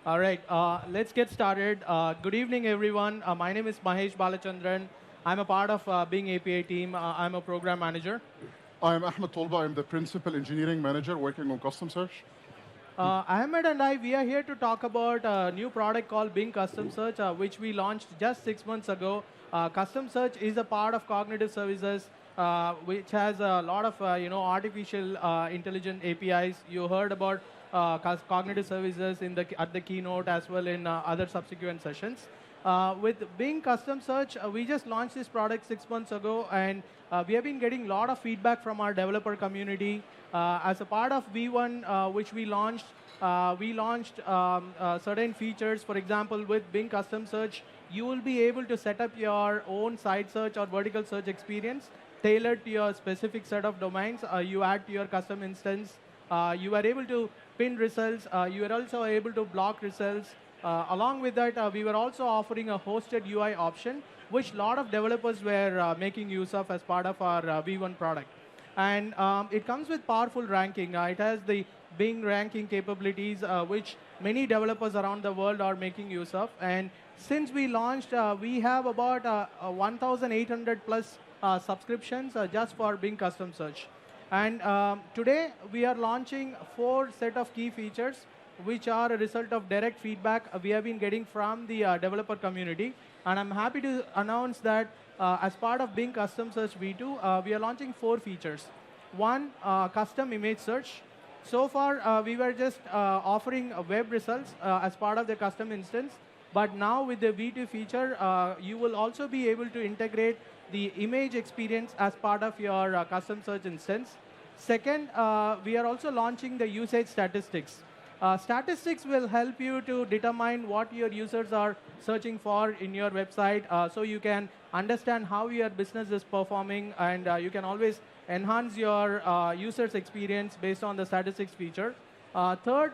All right, let's get started. Good evening, everyone. My name is Mahesh Balachandran. I'm a part of Bing API team. I'm a program manager. I'm Ahmed Tolba. I'm the principal engineering manager working on custom search. Ahmed and I, we are here to talk about a new product called Bing Custom Search, which we launched just 6 months ago. Custom Search is a part of Cognitive Services, which has a lot of artificial intelligent APIs. You heard about Cognitive Services at the keynote as well in other subsequent sessions. With Bing Custom Search, we just launched this product 6 months ago, and we have been getting a lot of feedback from our developer community. As a part of V1, which we launched certain features. For example, with Bing Custom Search, you will be able to set up your own site search or vertical search experience tailored to your specific set of domains. You add to your custom instance. You are able to pin results. You are also able to block results. Along with that, we were also offering a hosted UI option, which a lot of developers were making use of as part of our V1 product. And it comes with powerful ranking. It has the Bing ranking capabilities, which many developers around the world are making use of. And since we launched, we have about 1,800 plus subscriptions just for Bing Custom Search. And today, we are launching 4 set of key features, which are a result of direct feedback we have been getting from the developer community. And I'm happy to announce that as part of Bing Custom Search V2, we are launching 4 features. One, custom image search. So far, we were just offering web results as part of the custom instance. But now with the V2 feature, you will also be able to integrate the image experience as part of your custom search instance. Second, we are also launching the usage statistics. Statistics will help you to determine what your users are searching for in your website, so you can understand how your business is performing, and you can always enhance your users' experience based on the statistics feature. Third,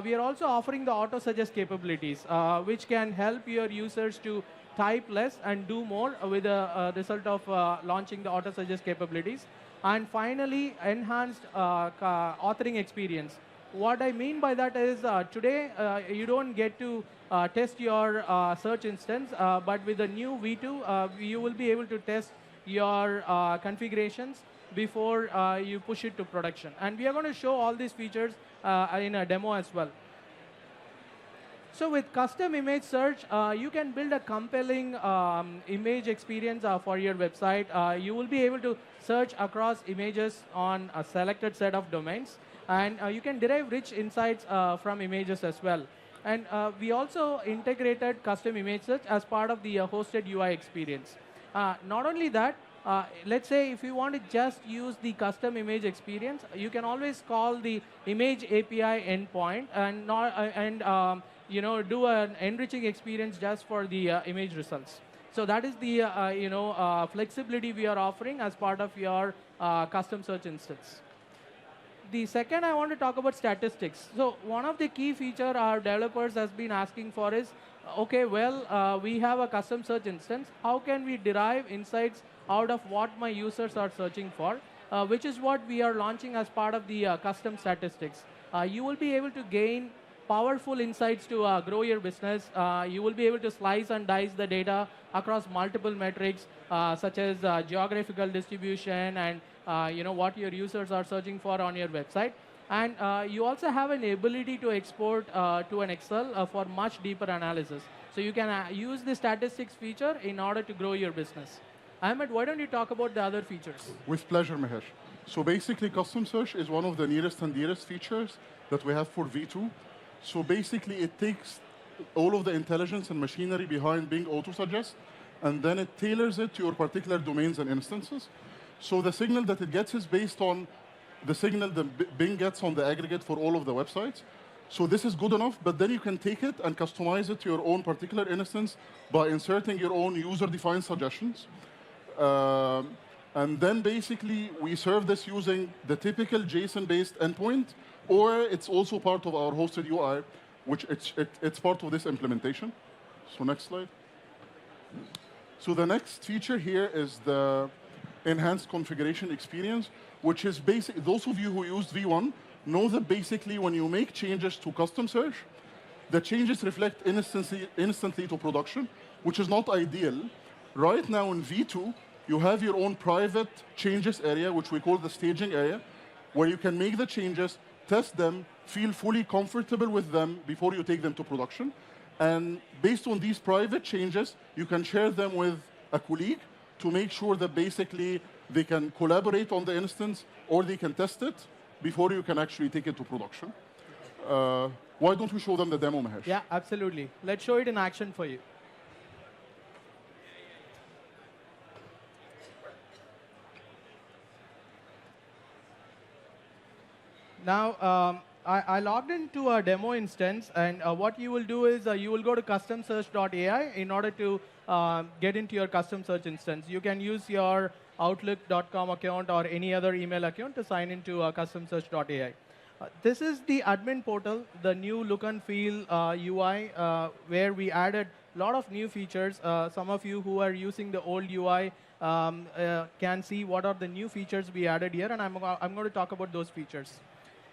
we are also offering the auto-suggest capabilities, which can help your users to type less and do more with the result of launching the auto-suggest capabilities. And finally, enhanced authoring experience. What I mean by that is today you don't get to test your search instance, but with the new V2, you will be able to test your configurations before you push it to production. And we are going to show all these features in a demo as well. So with custom image search, you can build a compelling image experience for your website. You will be able to search across images on a selected set of domains. And you can derive rich insights from images as well. And we also integrated custom image search as part of the hosted UI experience. Not only that, let's say if you want to just use the custom image experience, you can always call the image API endpoint and do an enriching experience just for the image results. So that is the flexibility we are offering as part of your custom search instance. The second, I want to talk about statistics. So one of the key feature our developers has been asking for is, okay, well, we have a custom search instance. How can we derive insights out of what my users are searching for, which is what we are launching as part of the custom statistics. You will be able to gain powerful insights to grow your business. You will be able to slice and dice the data across multiple metrics, such as geographical distribution and what your users are searching for on your website. And you also have an ability to export to an Excel for much deeper analysis. So you can use the statistics feature in order to grow your business. Ahmed, why don't you talk about the other features? With pleasure, Mahesh. So basically, custom search is one of the nearest and dearest features that we have for V2. So basically, it takes all of the intelligence and machinery behind Bing Auto-Suggest, and then it tailors it to your particular domains and instances. So the signal that it gets is based on the signal that Bing gets on the aggregate for all of the websites. So this is good enough, but then you can take it and customize it to your own particular instance by inserting your own user-defined suggestions. And then basically, we serve this using the typical JSON-based endpoint, or it's also part of our hosted UI, which it's part of this implementation. So next slide. So the next feature here is the enhanced configuration experience, which is basic. Those of you who used V1 know that basically when you make changes to custom search, the changes reflect instantly to production, which is not ideal. Right now in V2, you have your own private changes area, which we call the staging area, where you can make the changes, test them, feel fully comfortable with them before you take them to production. And based on these private changes, you can share them with a colleague to make sure that basically they can collaborate on the instance or they can test it before you can actually take it to production. Why don't we show them the demo, Mahesh? Yeah, absolutely. Let's show it in action for you. Now, I logged into a demo instance, and what you will do is you will go to customsearch.ai in order to get into your custom search instance. You can use your outlook.com account or any other email account to sign into customsearch.ai. This is the admin portal, the new look and feel UI, where we added a lot of new features. Some of you who are using the old UI can see what are the new features we added here, and I'm going to talk about those features.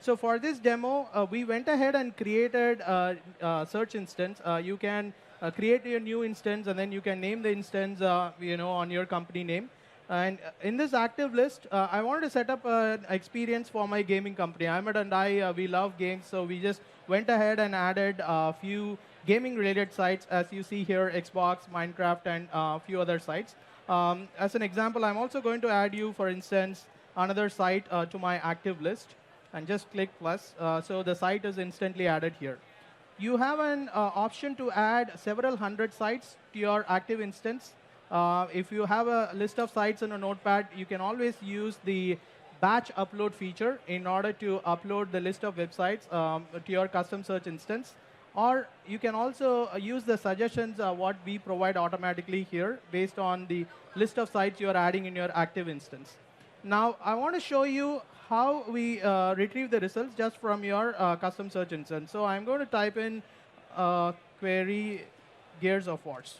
So for this demo, we went ahead and created a search instance. You can create a new instance, and then you can name the instance on your company name. And in this active list, I wanted to set up an experience for my gaming company. Ahmed and I, we love games, so we just went ahead and added a few gaming-related sites, as you see here, Xbox, Minecraft, and a few other sites. As an example, I'm also going to add you, for instance, another site to my active list. And just click plus, so the site is instantly added here. You have an option to add several hundred sites to your active instance. If you have a list of sites in a notepad, you can always use the batch upload feature in order to upload the list of websites to your custom search instance. Or you can also use the suggestions what we provide automatically here based on the list of sites you are adding in your active instance. Now, I want to show you how we retrieve the results just from your custom search instance. So I'm going to type in query Gears of Wars.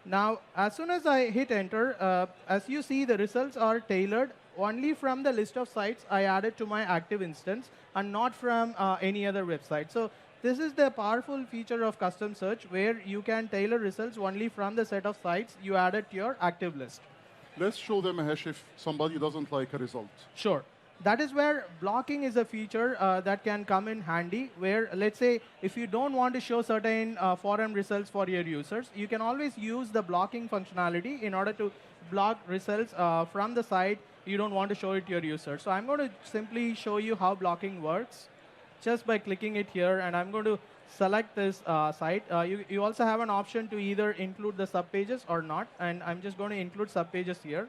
Now, as soon as I hit enter, as you see, the results are tailored only from the list of sites I added to my active instance and not from any other website. So this is the powerful feature of custom search, where you can tailor results only from the set of sites you added to your active list. Let's show them, Mahesh, if somebody doesn't like a result. Sure. That is where blocking is a feature that can come in handy, where, let's say, if you don't want to show certain forum results for your users, you can always use the blocking functionality in order to block results from the site you don't want to show it to your users. So I'm going to simply show you how blocking works just by clicking it here, and I'm going to select this site. You also have an option to either include the subpages or not, and I'm just going to include subpages here.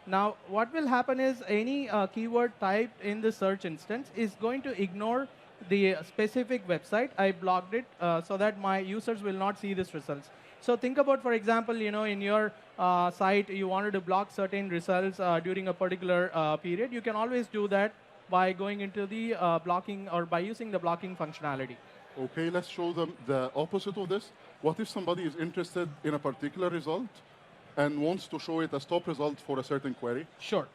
Now, what will happen is any keyword typed in the search instance is going to ignore the specific website. I blocked it so that my users will not see these results. So think about, for example, in your site, you wanted to block certain results during a particular period. You can always do that by going into the blocking or by using the blocking functionality. OK, let's show them the opposite of this. What if somebody is interested in a particular result and wants to show it as top result for a certain query? Sure.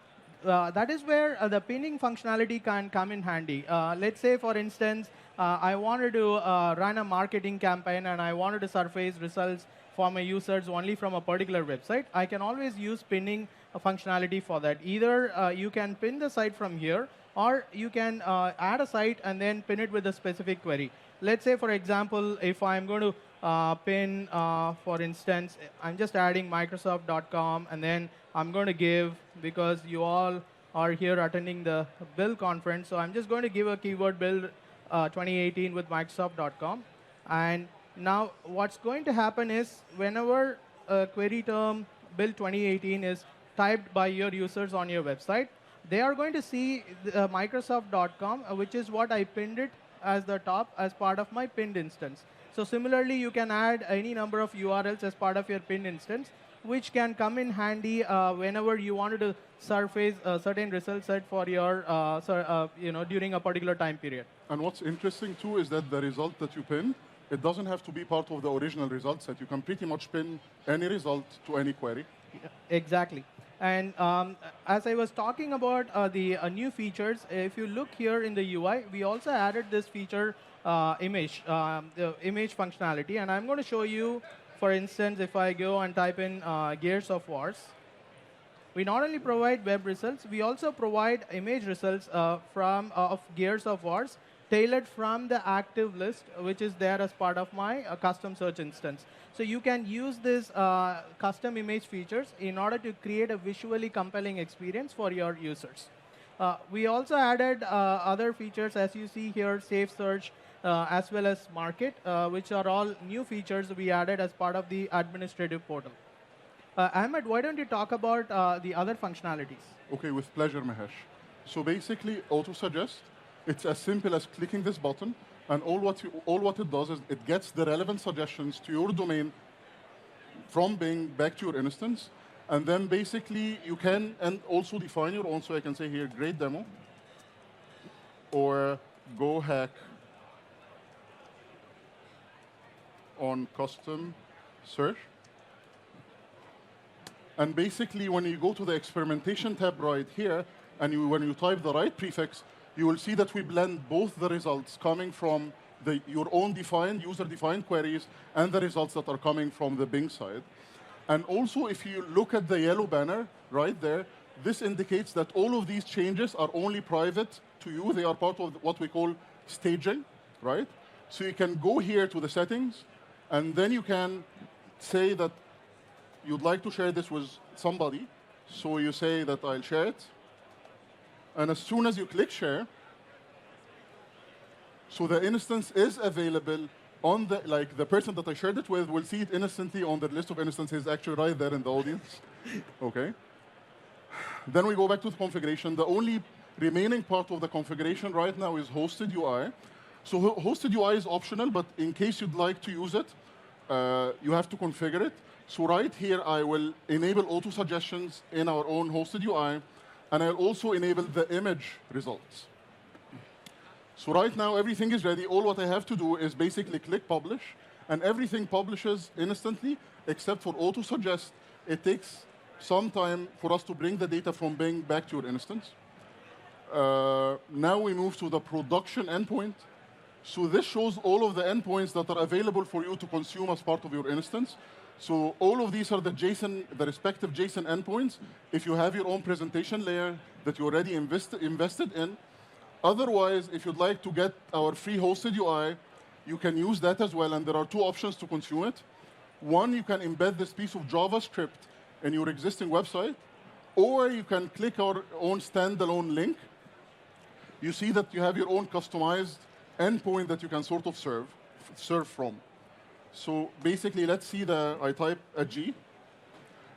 That is where the pinning functionality can come in handy. Let's say, for instance, I wanted to run a marketing campaign and I wanted to surface results for my users only from a particular website. I can always use pinning functionality for that. Either you can pin the site from here, or you can add a site and then pin it with a specific query. Let's say, for example, if I'm going to pin, for instance, I'm just adding Microsoft.com, and then I'm going to give, because you all are here attending the Build conference, so I'm just going to give a keyword Build 2018 with Microsoft.com. And now what's going to happen is whenever a query term Build 2018 is typed by your users on your website, they are going to see Microsoft.com, which is what I pinned it as the top as part of my pinned instance. So similarly, you can add any number of URLs as part of your pinned instance, which can come in handy whenever you wanted to surface a certain result set for your, during a particular time period. And what's interesting, too, is that the result that you pin, it doesn't have to be part of the original result set. You can pretty much pin any result to any query. Exactly. And as I was talking about the new features, if you look here in the UI, we also added this feature the image functionality. And I'm going to show you, for instance, if I go and type in Gears of Wars, we not only provide web results, we also provide image results of Gears of Wars tailored from the active list, which is there as part of my custom search instance. So you can use this custom image features in order to create a visually compelling experience for your users. We also added other features, as you see here, Safe Search, as well as Market, which are all new features we added as part of the administrative portal. Ahmed, why don't you talk about the other functionalities? Okay, with pleasure, Mahesh. So basically, auto-suggest, it's as simple as clicking this button, and all what it does is it gets the relevant suggestions to your domain from Bing back to your instance, and then basically you can and also define your own. So I can say here, great demo, or go hack on custom search. And basically, when you go to the experimentation tab right here, and when you type the right prefix, you will see that we blend both the results coming from your own user-defined queries and the results that are coming from the Bing side. And also, if you look at the yellow banner right there, this indicates that all of these changes are only private to you. They are part of what we call staging, right? So you can go here to the settings, and then you can say that you'd like to share this with somebody. So you say that I'll share it. And as soon as you click share, so the instance is available on the person that I shared it with will see it instantly on the list of instances actually right there in the audience. Okay. Then we go back to the configuration. The only remaining part of the configuration right now is hosted UI. So hosted UI is optional, but in case you'd like to use it, you have to configure it. So right here, I will enable auto suggestions in our own hosted UI, and I'll also enable the image results. So right now, everything is ready. All what I have to do is basically click publish, and everything publishes instantly, except for auto suggest. It takes some time for us to bring the data from Bing back to your instance. Now we move to the production endpoint. So this shows all of the endpoints that are available for you to consume as part of your instance. So all of these are the respective JSON endpoints. If you have your own presentation layer that you already invested in. Otherwise, if you'd like to get our free hosted UI, you can use that as well. And there are two options to consume it. One, you can embed this piece of JavaScript in your existing website, or you can click our own standalone link. You see that you have your own customized endpoint that you can sort of serve from. So basically, let's see I type a G.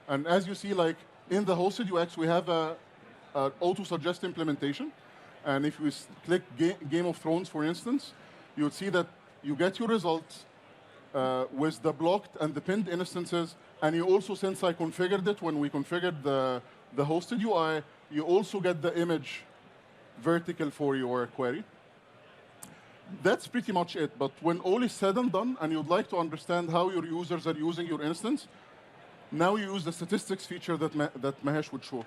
And as you see, like in the hosted UX, we have an auto-suggest implementation. And if you click Game of Thrones, for instance, you'll see that you get your results with the blocked and the pinned instances. And you also, since I configured it, when we configured the hosted UI, you also get the image vertical for your query. That's pretty much it. But when all is said and done, and you'd like to understand how your users are using your instance, now you use the statistics feature that Mahesh would show.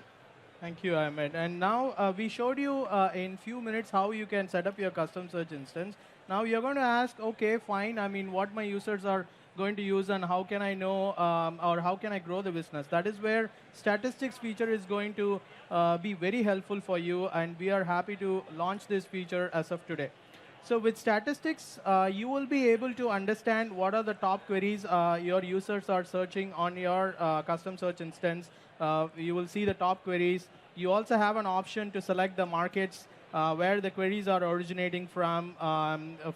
Thank you, Ahmed. And now we showed you in few minutes how you can set up your custom search instance. Now you're going to ask, OK, fine. I mean, what my users are going to use and how can I know or how can I grow the business? That is where statistics feature is going to be very helpful for you. And we are happy to launch this feature as of today. So with statistics, you will be able to understand what are the top queries your users are searching on your custom search instance. You will see the top queries. You also have an option to select the markets where the queries are originating from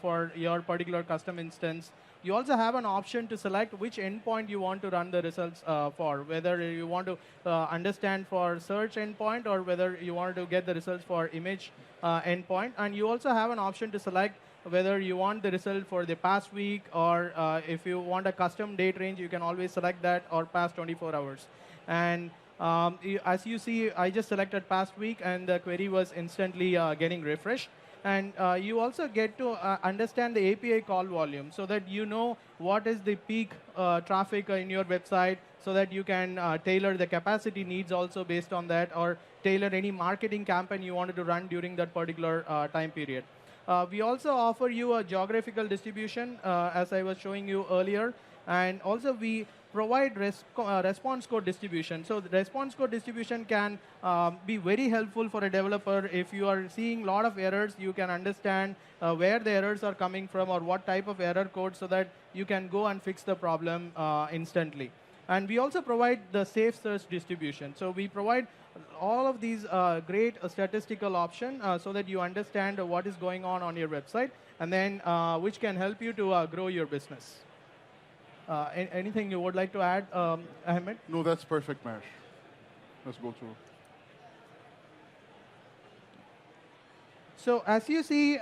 for your particular custom instance. You also have an option to select which endpoint you want to run the results for, whether you want to understand for search endpoint or whether you want to get the results for image endpoint. And you also have an option to select whether you want the result for the past week or if you want a custom date range, you can always select that or past 24 hours. And as you see, I just selected past week, and the query was instantly getting refreshed. And you also get to understand the API call volume so that you know what is the peak traffic in your website. so that you can tailor the capacity needs also based on that, or tailor any marketing campaign you wanted to run during that particular time period. We also offer you a geographical distribution, as I was showing you earlier, and also we provide response code distribution. So the response code distribution can be very helpful for a developer. If you are seeing a lot of errors, you can understand where the errors are coming from or what type of error code, so that you can go and fix the problem instantly. And we also provide the safe search distribution. So we provide all of these great statistical option so that you understand what is going on your website, and then which can help you to grow your business. Anything you would like to add, Ahmed? No, that's perfect, Mash. Let's go to. So as you see,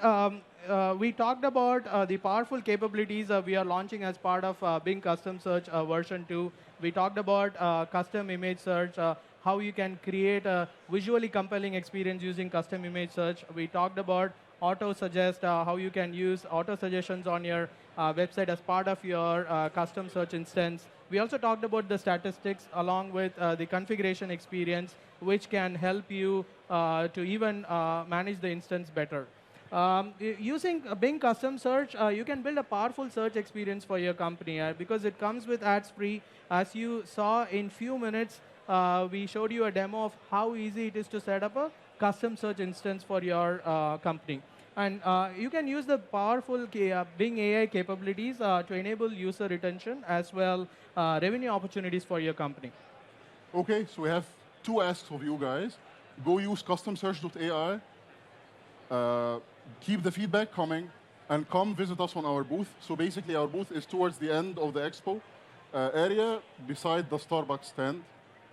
we talked about the powerful capabilities we are launching as part of Bing Custom Search version 2. We talked about custom image search, how you can create a visually compelling experience using custom image search. We talked about auto suggest, how you can use auto suggestions on your website as part of your custom search instance. We also talked about the statistics along with the configuration experience, which can help you to even manage the instance better. Using Bing Custom Search, you can build a powerful search experience for your company because it comes with ads free. As you saw in few minutes, we showed you a demo of how easy it is to set up a custom search instance for your company. And you can use the powerful Bing AI capabilities to enable user retention as well revenue opportunities for your company. Okay, so we have two asks of you guys. Go use customsearch.ai. Keep the feedback coming, and come visit us on our booth. So basically, our booth is towards the end of the expo area, beside the Starbucks stand.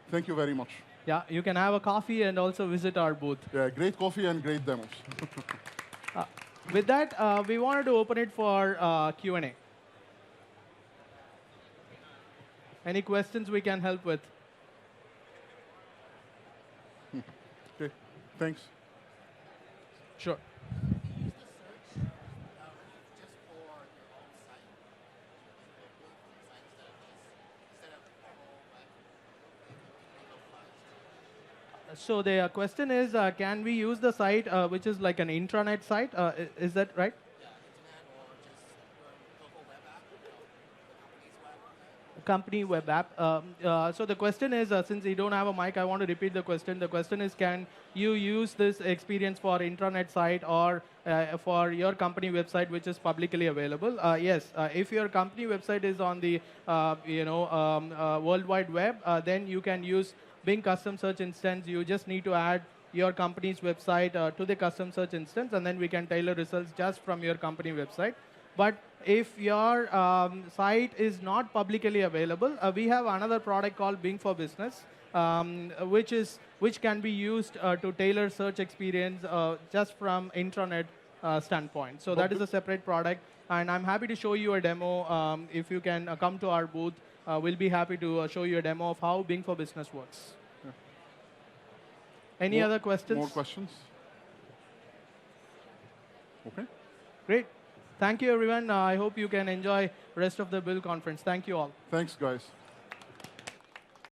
Thank you very much. Yeah, you can have a coffee and also visit our booth. Yeah, great coffee and great demos. With that, we wanted to open it for Q&A. Any questions we can help with? Okay, thanks. Sure. So the question is, can we use the site, which is like an intranet site? Is that right? Company web app. So the question is, since you don't have a mic, I want to repeat the question. The question is, can you use this experience for intranet site or for your company website, which is publicly available? Yes. If your company website is on the World Wide Web, then you can use Bing Custom Search instance. You just need to add your company's website to the custom search instance, and then we can tailor results just from your company website. But if your site is not publicly available, we have another product called Bing for Business, which can be used to tailor search experience just from intranet standpoint. So that is a separate product, and I'm happy to show you a demo. If you can come to our booth, we'll be happy to show you a demo of how Bing for Business works. Yeah. Any other questions? More questions? Okay. Great. Thank you, everyone. I hope you can enjoy rest of the Build conference. Thank you all. Thanks, guys.